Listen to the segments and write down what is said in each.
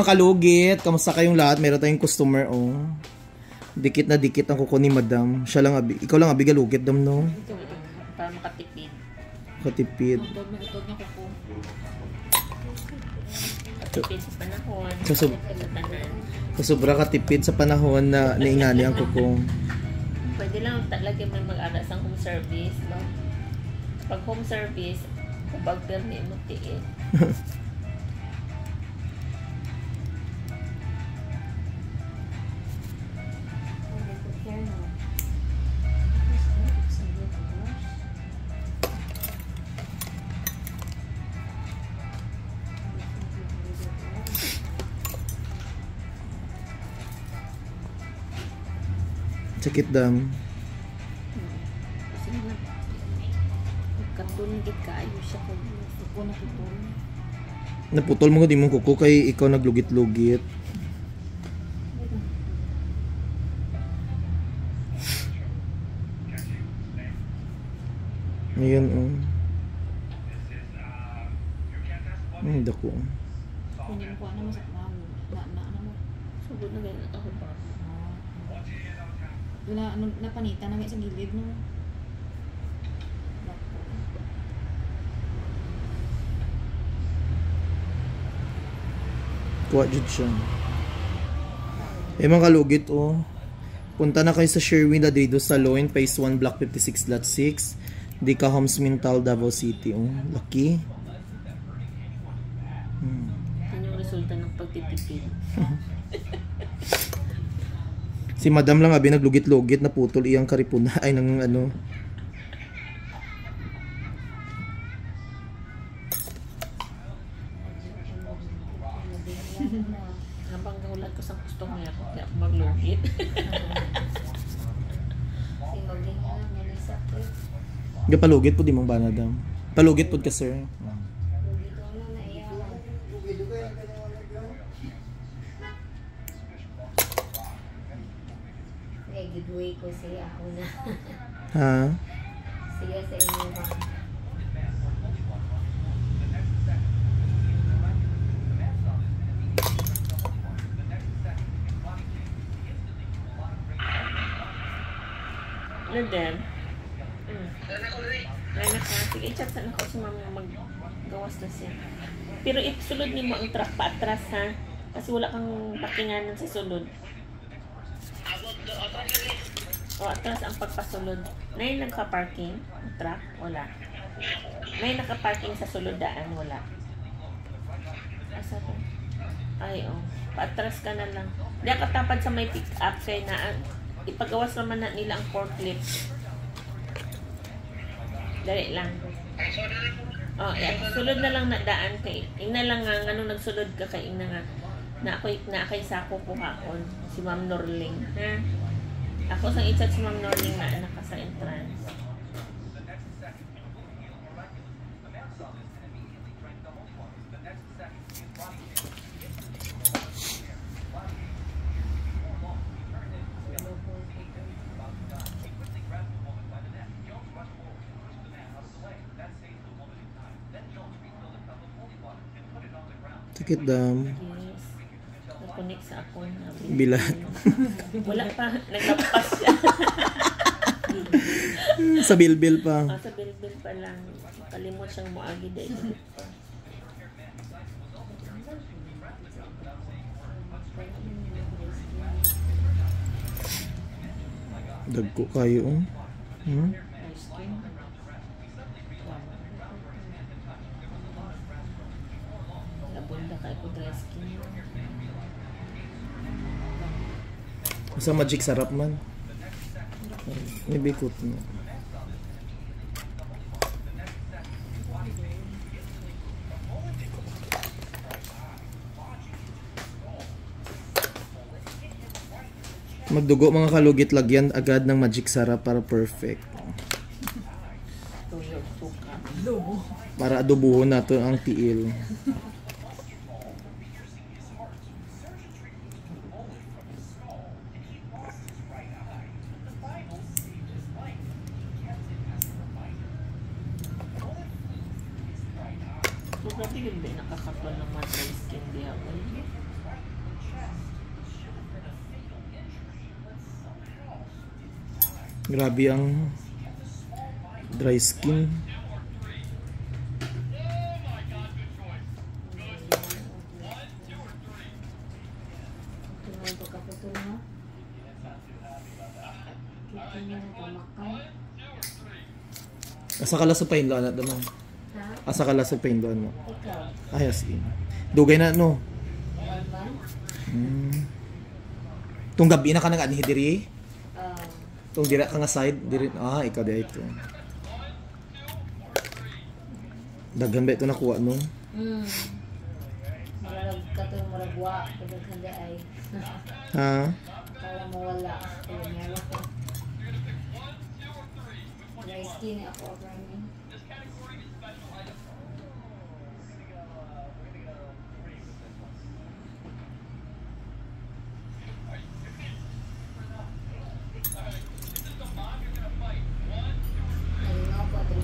Mga kalugit, kamusta kayong lahat? Meron tayong customer, oh. Dikit na dikit ang kuko ni madam. Siya lang, ikaw lang abi galugit, dam, no? Para makatipid. Makatipid. Matod na kuko. Katipid sa panahon. Sa sobra katipid sa panahon na naingani ang kuko. Pwede lang talaga may mag-aras ang home service, no? Pag home service, kapag permi mo tiit. Sakit dam. Kasi katulad kayo siya kung kuko na putol. Naputol mo ko di mong kuko kay ikaw naglugit-lugit. Ngayon, oh. Dako. Kunin ko ano masak na mo. Sugod na ganyan ako ba? Wala, napanita na may sa gilid, no? Kuha dyan siya. Mga kalugit, oh. Punta na kayo sa Sherwin Ladrido Saloon, Phase 1, Block 56.6. Dica Homes Mintal, Davao City, oh. Lucky. Yan yung resulta ng pagtitipid. Si madam lang abi naglugit-lugit na putol iyang karipuna ay nang ano. Habang nahulat ko sa customer ko, kaya ako maglugit. Palugit po di mong bana dam. Palugit po ka sir. Giveaway ko siya ako na. Ha? Siya sa inyo ba? Ano din? Lana ka. Sige, chat sa ako si mama maggawas na siya. Pero sulod ni mo ang truck pa atras, ha? Kasi wala kang pakinganan sa sulod. O, atras ang pagpasulod. Na yung nagpa-parking? Truck? Wala. Na yung naka-parking sa sulod daan? Wala. Asa to? Ay, oh. Paatras ka na lang. Hindi ka tapad sa may pick-up kay na ipagawas naman na nila ang forklift. Dali lang. Oh, sulod na lang na daan kay. Ina lang nga, ano nagsulod ka kay ina nga. Na kay sako ko hakon. Si Ma'am Norling. Ha? Ako sang i-chat si Ma'am Norling na anak ka sa entrance. Sakit dam. Yes. Nag-connect sa ako na Bilat. Wala pa. Naglapas siya. Sa bilbil pa. Sa bilbil pa lang. Kalimot siyang muagi dahil. Dagko kayo, oh. Nabunda kayo po dry skin. Sa magic sarap man. May bikot mo. Magdugo mga kalugit, lagyan agad ng magic sarap para perfect. Para adobuhon nato ang tiil. So, grabe yun ba? Nakakatwal ng mga dry skin diya. Grabe ang dry skin. Ito pagkaputol mo. Kita niya na tumakay. Asa ka sa pain doon naman. Ha? Asa ka sa pain doon mo. Ikaw. Ay, as in. Dugay na, no? One man? Tung gabi na ka nag-anihi diri? Ah. Tung dira ka nga side? Diri, ikaw di ito. Daghan ba ito nakuha, no? Marag ka ito, maragwa. Pagod handa ay. Ha? Kala mo wala. Kaya meron ko. Dry skin ako, Rami.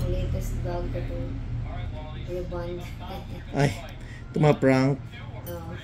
Latest vlog ko to rebond. Ay, tumaprank. Oh.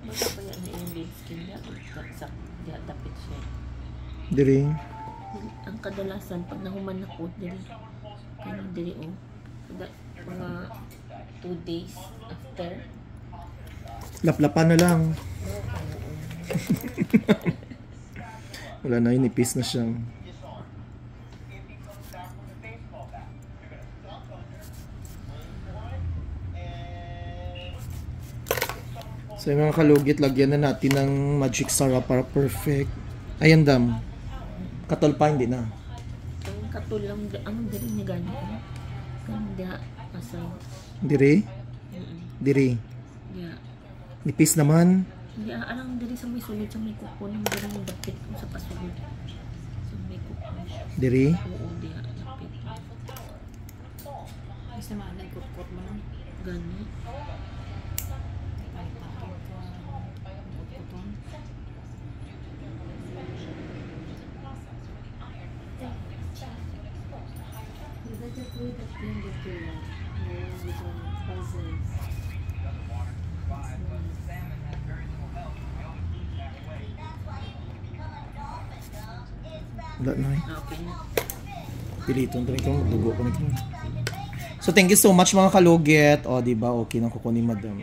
Basta pa yan yung dead skin niya. Diya, tapit siya. Diri. Ang kadalasan, pag nahuman ako, diri. Kaya diri, oh. Mga 2 days after. Laplapan na lang. Wala na, inipis na siya. So yung mga kalugit, lagyan na natin ng Magic Sarap para perfect. Ayan dam. Katol pa, hindi na. Ang katulang, anong diri niya gano'n? Ganda, asay. Diri? Diri. Yeah. Nipis naman. Hindi, alang diri sa may sulod, sa may kuko. Nang diri yung dapit ko sa pasulod. Sa may kuko. Diri? Oo, diya, dapit. Mas naman, nagkukot mo lang. Gani. Wala na eh. Okay na. Piliton rin ito. Magdugo ko na ito. So thank you so much mga kalugit. O diba, okay na kuko ni madam.